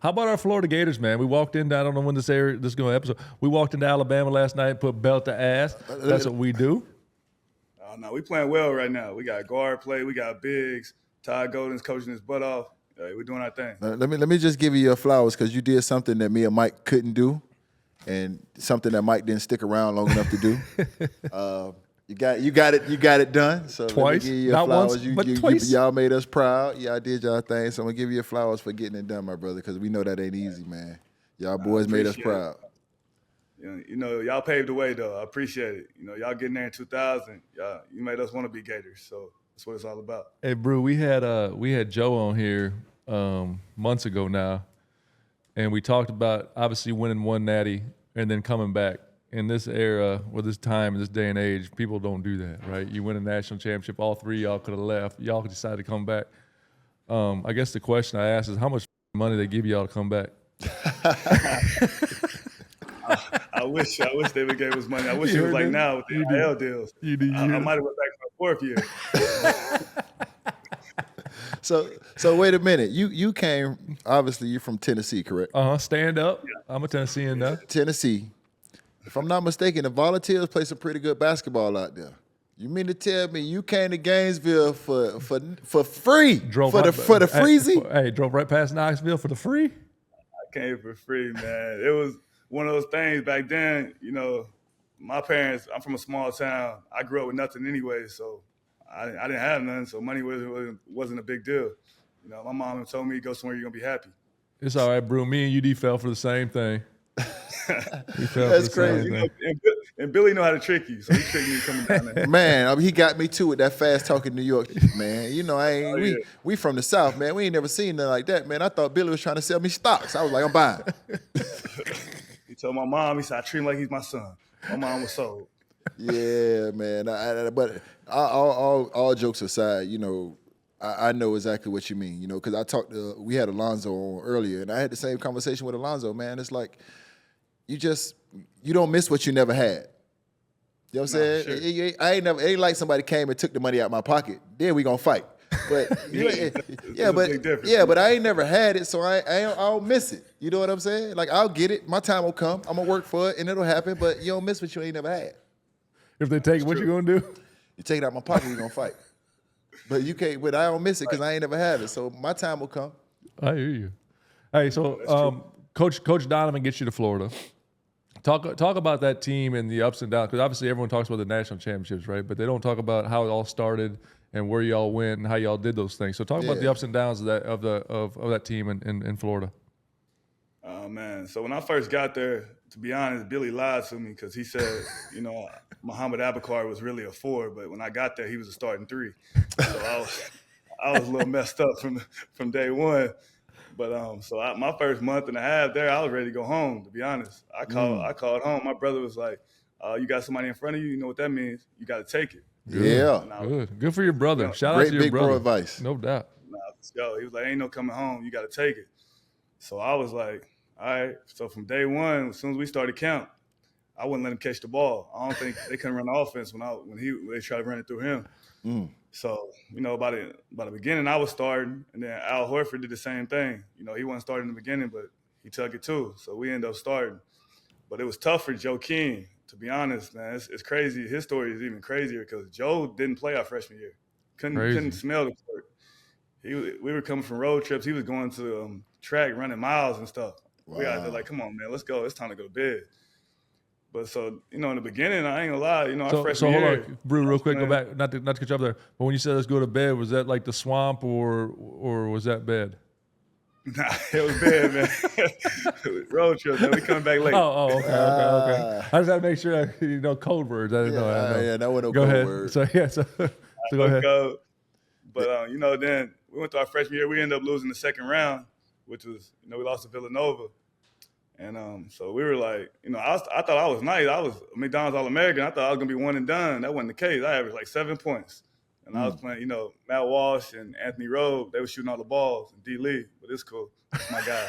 How about our Florida Gators, man? We walked in, I don't know when this is going to episode. We walked into Alabama last night, put belt to ass. That's what we do. Oh, no, we playing well right now. We got guard play. We got bigs. Todd Golden's coaching his butt off. We're doing our thing. Let me just give you your flowers because you did something that me and Mike couldn't do, and something that Mike didn't stick around long enough to do. You got it done. So twice, let me give you your not flowers. once, but twice. Y'all made us proud. Y'all did y'all thing. So I'm gonna give you your flowers for getting it done, my brother, because we know that ain't easy, man. Y'all boys made us proud. You know, y'all paved the way, though. I appreciate it. You know, y'all getting there in 2000. You made us want to be Gators. So that's what it's all about. Hey, Brew, we had Joe on here months ago now, and we talked about obviously winning one natty and then coming back. In this era, or this time, in this day and age, people don't do that, right? You win a national championship, all three y'all could have left. Y'all decided to come back. I guess the question I asked is how much money they give y'all to come back? I wish they would give us money. I wish it was like now with the NIL deals. I might have went back for the 4th year. So wait a minute. You came, obviously you're from Tennessee, correct? Stand up. Yeah. I'm a Tennessean now. Tennessee. If I'm not mistaken, the Volunteers play some pretty good basketball out there. You mean to tell me you came to Gainesville for free? For the freezy? Hey, drove right past Knoxville for the free? I came for free, man. It was one of those things back then. You know, my parents, I'm from a small town. I grew up with nothing anyway, so I didn't have nothing, so money wasn't a big deal. You know, my mom told me, go somewhere you're going to be happy. It's all right, bro. Me and UD fell for the same thing. That's crazy. You know, and Billy know how to trick you, so he tricked me coming down there. Man, he got me too with that fast talking New York, man. You know, we from the South, man. We ain't never seen nothing like that, man. I thought Billy was trying to sell me stocks. I was like, I'm buying. He told my mom, he said, I treat him like he's my son. My mom was sold. Yeah, man. But all jokes aside, you know, I know exactly what you mean, you know, because we had Alonzo on earlier, and I had the same conversation with Alonzo, man. It's like, you don't miss what you never had. You know what I'm saying? Sure. I ain't like somebody came and took the money out of my pocket. Then we gonna fight. But but I ain't never had it, so I don't miss it. You know what I'm saying? Like, I'll get it. My time will come. I'm gonna work for it, and it'll happen. But you don't miss what you ain't never had. If they take it, what you gonna do? You take it out of my pocket, we gonna fight. But you can't. But I don't miss it because I ain't never had it. So my time will come. I hear you. Hey, so Coach Donovan gets you to Florida. Talk about that team and the ups and downs, because obviously everyone talks about the national championships, right? But they don't talk about how it all started and where y'all went and how y'all did those things. So talk about the ups and downs of that team in Florida. Oh man! So when I first got there, to be honest, Billy lied to me because he said, you know, Muhammad Abakar was really a 4, but when I got there, he was a starting 3. So I was a little messed up from day one. But my first month and a half there, I was ready to go home. To be honest, I called home. My brother was like, "You got somebody in front of you. You know what that means. You got to take it." Yeah, good for your brother. You know, Shout out to your big brother. bro advice. No doubt. He was like, "Ain't no coming home. You got to take it." So I was like, "All right." So from day one, as soon as we started camp, I wouldn't let him catch the ball. I don't think they couldn't run the offense when they tried to run it through him. So, you know, by the beginning, I was starting, and then Al Horford did the same thing. You know, he wasn't starting in the beginning, but he took it too. So we ended up starting. But it was tough for Joe King, to be honest, man. It's crazy. His story is even crazier because Joe didn't play our freshman year. Couldn't smell the court. We were coming from road trips. He was going to track, running miles and stuff. Wow. We out there like, come on, man, let's go. It's time to go to bed. But so, you know, in the beginning, I ain't gonna lie, you know, our freshman year. So hold on, Brew, real quick, go back, not to cut you up there, but when you said let's go to bed, was that like the swamp or was that bed? Nah, it was bed, man. Road trip, man. We coming back late. Okay. I just had to make sure, code words. I didn't know. Yeah, that wasn't no code words. So go ahead. Code. But, you know, then we went to our freshman year. We ended up losing the second round, which was, you know, we lost to Villanova. And so we were like, you know, I thought I was nice. I was McDonald's All-American. I thought I was going to be one and done. That wasn't the case. I averaged like 7 points. And I was playing, you know, Matt Walsh and Anthony Robe. They were shooting all the balls. And D. Lee, but it's cool. It's my guy.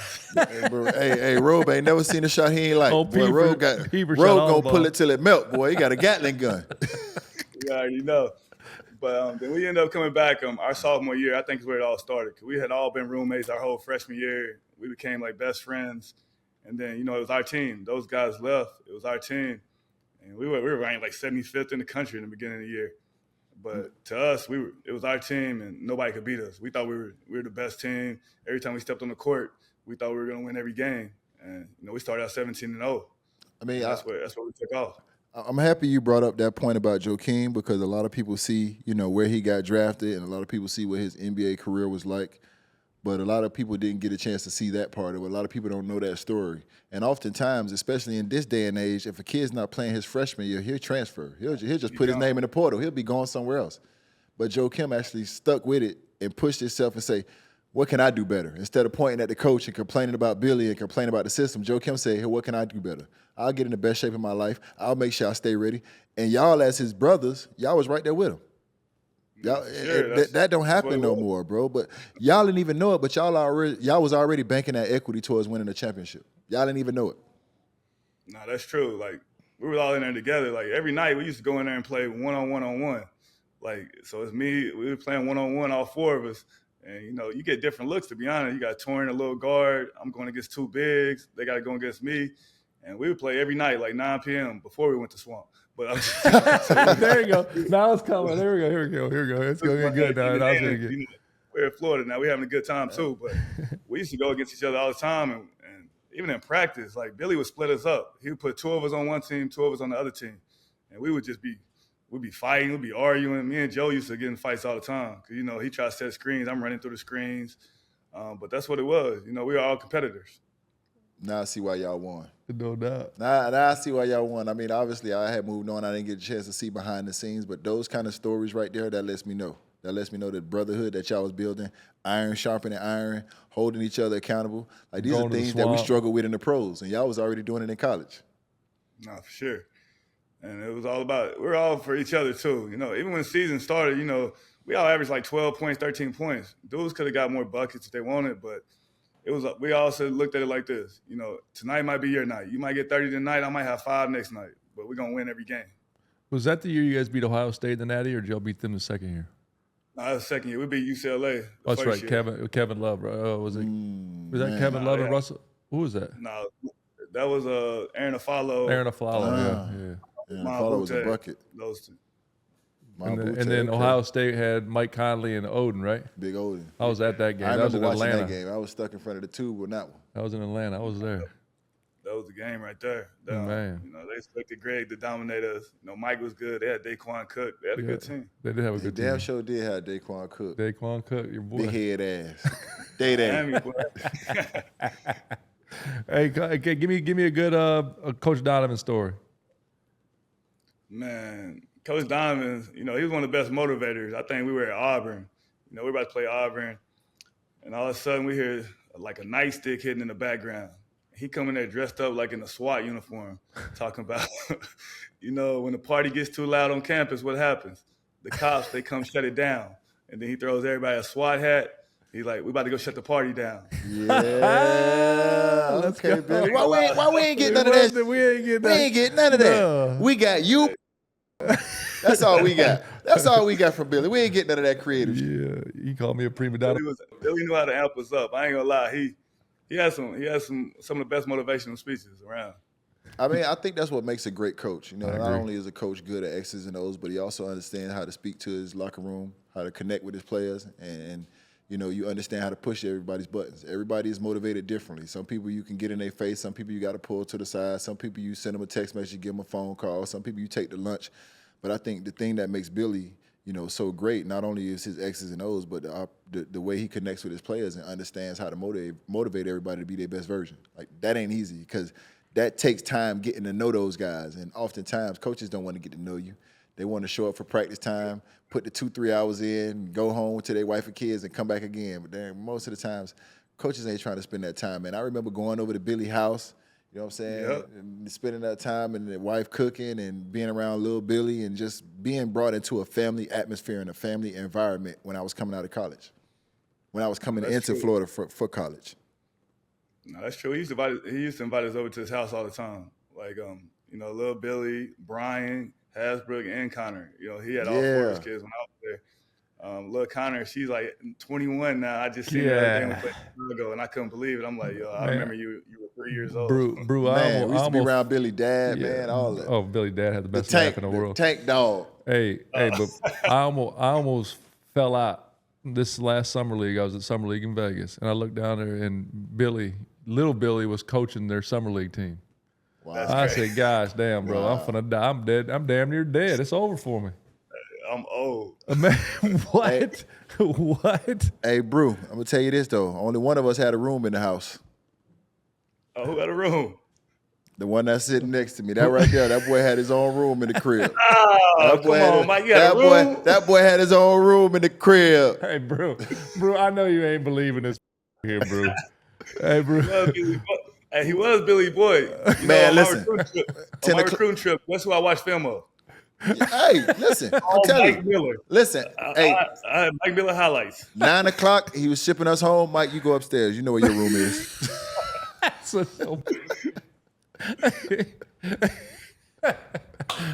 hey, Robe ain't never seen a shot he ain't like. Boy, Robe gonna pull it till it melt, boy. He got a Gatling gun. You already know. But then we ended up coming back our sophomore year. I think is where it all started. Because we had all been roommates our whole freshman year. we became like best friends. And then, it was our team. Those guys left. It was our team. And we were ranked like 75th in the country in the beginning of the year. But to us, it was our team, and nobody could beat us. We thought we were the best team. Every time we stepped on the court, we thought we were going to win every game. And, we started out 17-0. I mean, that's where we took off. I'm happy you brought up that point about Joakim, because a lot of people see, where he got drafted, and a lot of people see what his NBA career was like. But a lot of people didn't get a chance to see that part of it. A lot of people don't know that story. And oftentimes, especially in this day and age, if a kid's not playing his freshman year, he'll transfer. He'll just put his name in the portal. He'll be going somewhere else. But Joakim actually stuck with it and pushed himself and say, what can I do better? Instead of pointing at the coach and complaining about Billy and complaining about the system, Joakim said, hey, what can I do better? I'll get in the best shape of my life. I'll make sure I stay ready. And y'all, as his brothers, y'all was right there with him. Y'all, that don't happen no more, bro. But y'all didn't even know it. But y'all was already banking that equity towards winning the championship. Y'all didn't even know it. No, that's true. Like, we were all in there together. Like, every night we used to go in there and play one-on-one. Like, so it's me. We were playing one-on-one, all four of us. And, you get different looks, to be honest. You got Torrin, a little guard. I'm going against two bigs. They got to go against me. And we would play every night, like 9 p.m. before we went to Swamp. But there you go. Now it's coming. Here we go. It's going to get good now. We're in Florida now. We're having a good time, too. But we used to go against each other all the time. And even in practice, like, Billy would split us up. He would put 2 of us on one team, 2 of us on the other team. And we would just we'd be fighting, we'd be arguing. Me and Joe used to get in fights all the time. Because, he tried to set screens. I'm running through the screens. But that's what it was. We were all competitors. Now I see why y'all won. No doubt. Now I see why y'all won. I mean, obviously, I had moved on. I didn't get a chance to see behind the scenes. But those kind of stories right there, that lets me know. That lets me know the brotherhood that y'all was building, iron sharpening iron, holding each other accountable. Like, these are things that we struggle with in the pros. And y'all was already doing it in college. No, for sure. And it was all about, we're all for each other, too. Even when the season started, we all averaged like 12 points, 13 points. Dudes could have got more buckets if they wanted, but we all looked at it like this. Tonight might be your night. You might get 30 tonight. I might have 5 next night, but we're going to win every game. Was that the year you guys beat Ohio State in the Natty, or did y'all beat them the second year? No, that was the second year. We beat UCLA. That's right. Year. Kevin Love, right? Oh, was that Kevin Love and Russell? Who was that? No, that was Aaron Aflalo. Yeah. Aflalo was a bucket. Those two. And then Ohio State had Mike Conley and Oden, right? Big Oden. I was at that game. I remember watching Atlanta. That game. I was stuck in front of the tube on that one. I was in Atlanta. I was there. That was the game right there. Man. They expected Greg to dominate us. Mike was good. They had Daquan Cook. They had a good team. They did have a good team. Damn sure did have Daquan Cook. Daquan Cook, your boy. Big head ass. Day. Hey, give me a good Coach Donovan story. Man, Coach Donovan, he was one of the best motivators. I think we were at Auburn. We were about to play Auburn, and all of a sudden we hear like a nightstick hitting in the background. He come in there dressed up like in a SWAT uniform, talking about, when the party gets too loud on campus, what happens? The cops, they come shut it down. And then he throws everybody a SWAT hat. He's like, we about to go shut the party down. Yeah. Okay, Billy. Why we ain't getting none of that? We ain't getting none of that. No. We got you. That's all we got. That's all we got from Billy. We ain't getting none of that creative. Yeah, he called me a prima donna. Billy knew how to amp us up. I ain't gonna lie. He has some of the best motivational speeches around. I mean, I think that's what makes a great coach. Not only is a coach good at X's and O's, but he also understands how to speak to his locker room, how to connect with his players, and you understand how to push everybody's buttons. Everybody is motivated differently. Some people you can get in their face. Some people you got to pull to the side. Some people you send them a text message, give them a phone call. Some people you take to lunch. But I think the thing that makes Billy, so great, not only is his X's and O's, but the way he connects with his players and understands how to motivate everybody to be their best version. Like, that ain't easy, because that takes time getting to know those guys. And oftentimes, coaches don't want to get to know you. They want to show up for practice time, put the 2-3 hours in, go home to their wife and kids, and come back again. But then most of the times, coaches ain't trying to spend that time. And I remember going over to Billy's house, you know what I'm saying, and spending that time and the wife cooking and being around little Billy and just being brought into a family atmosphere and a family environment when I was coming out of college, when I was coming into Florida for college. No, that's true. He used to invite us over to his house all the time. Like, little Billy, Brian, Hasbrook, and Connor. He had all 4 of his kids when I was there. Lil Connor, she's like 21 now. I just seen her the other day when we played Chicago, and I couldn't believe it. I'm like, yo, I remember you were 3 years old. Brew, Man, we used to be around Billy Dad, man, all that. Oh, Billy Dad had the best rap in the world. Tank Dog. Hey, but I almost fell out this last summer league. I was at summer league in Vegas, and I looked down there, and little Billy was coaching their summer league team. Wow. I said, gosh, damn, bro, I'm finna die. I'm dead. I'm damn near dead. It's over for me. I'm old. Man, what? Hey. What? Hey, Brew, I'm gonna tell you this though. Only one of us had a room in the house. Oh, who had a room? The one that's sitting next to me. That right there. That boy had his own room in the crib. Oh, come on, Mike. You had a room? That boy had his own room in the crib. Hey, Brew, I know you ain't believing this here, Brew. Hey, Brew. He was Billy Boy. Man, listen. On my recruiting trip, that's who I watched film of. Hey, listen. I'm telling Mike you. Miller. Listen. I had Mike Miller highlights. 9 o'clock, he was shipping us home. Mike, you go upstairs. You know where your room is.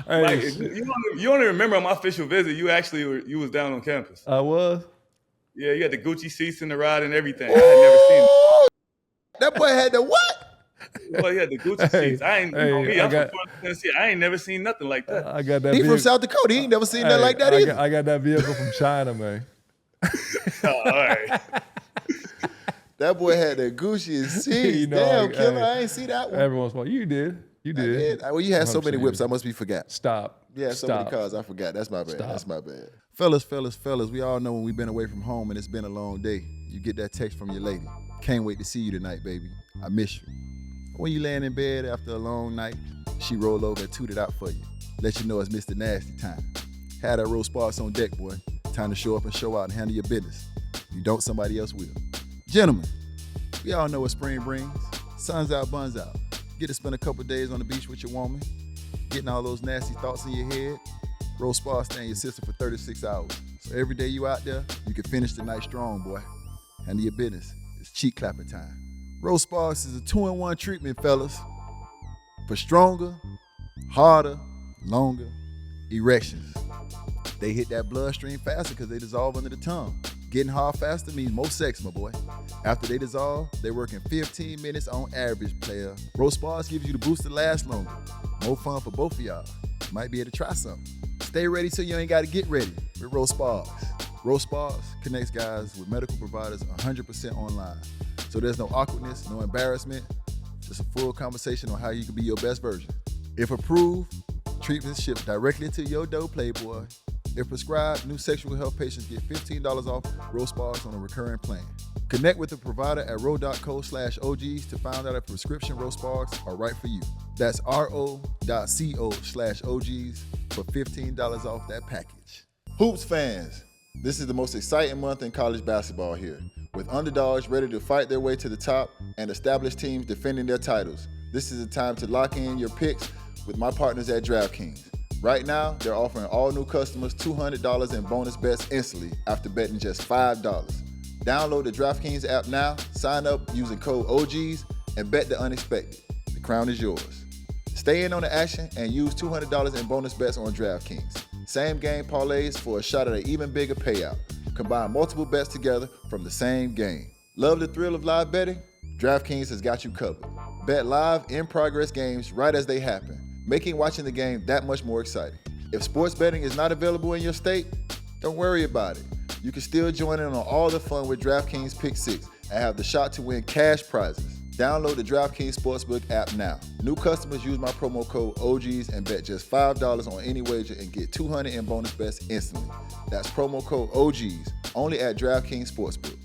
Mike, you don't even remember on my official visit, you was down on campus. I was? Yeah, you had the Gucci seats in the ride and everything. I had never seen it. That boy had the what? Well, yeah, the Gucci seats. I'm from Tennessee. I ain't never seen nothing like that. I got that. He from South Dakota. He ain't never seen nothing like that either. I got that vehicle from China, man. All right. That boy had the Gucci seats. Damn, killer. I ain't see that one. Everyone's like, you did. You did. Well, you had so many whips, I must be forgot. Stop. Yeah, so many cars, I forgot. That's my bad. That's my bad. Fellas, we all know when we've been away from home and it's been a long day, you get that text from your lady. Can't wait to see you tonight, baby. I miss you. When you laying in bed after a long night, she roll over and toot it out for you. Let you know it's Mr. Nasty time. Had that roll sparks on deck, boy. Time to show up and show out and handle your business. You don't, somebody else will. Gentlemen, we all know what spring brings. Sun's out, buns out. Get to spend a couple days on the beach with your woman, getting all those nasty thoughts in your head. Roll sparks stay in your system for 36 hours. So every day you out there, you can finish the night strong, boy. Handle your business. It's cheek clapping time. Roll Sparks is a 2-in-1 treatment, fellas, for stronger, harder, longer erections. They hit that bloodstream faster because they dissolve under the tongue. Getting hard faster means more sex, my boy. After they dissolve, they work in 15 minutes on average, player. Roll Sparks gives you the boost to last longer. More fun for both of y'all. Might be able to try something. Stay ready so you ain't got to get ready with Roll Sparks. Roll Sparks connects guys with medical providers 100% online. So there's no awkwardness, no embarrassment, just a full conversation on how you can be your best version. If approved, treatments shipped directly to your door, playboy. If prescribed, new sexual health patients get $15 off Roll Sparks on a recurring plan. Connect with the provider at ro.co/OGs to find out if prescription Roll Sparks are right for you. That's ro.co/OGs for $15 off that package. Hoops fans, this is the most exciting month in college basketball here, with underdogs ready to fight their way to the top and established teams defending their titles. This is the time to lock in your picks with my partners at DraftKings. Right now, they're offering all new customers $200 in bonus bets instantly after betting just $5. Download the DraftKings app now, sign up using code OGs, and bet the unexpected. The crown is yours. Stay in on the action and use $200 in bonus bets on DraftKings. Same game parlays for a shot at an even bigger payout. Combine multiple bets together from the same game. Love the thrill of live betting? DraftKings has got you covered. Bet live in-progress games right as they happen, making watching the game that much more exciting. If sports betting is not available in your state, don't worry about it. You can still join in on all the fun with DraftKings Pick 6 and have the shot to win cash prizes. Download the DraftKings Sportsbook app now. New customers use my promo code OGs and bet just $5 on any wager and get $200 in bonus bets instantly. That's promo code OGs, only at DraftKings Sportsbook.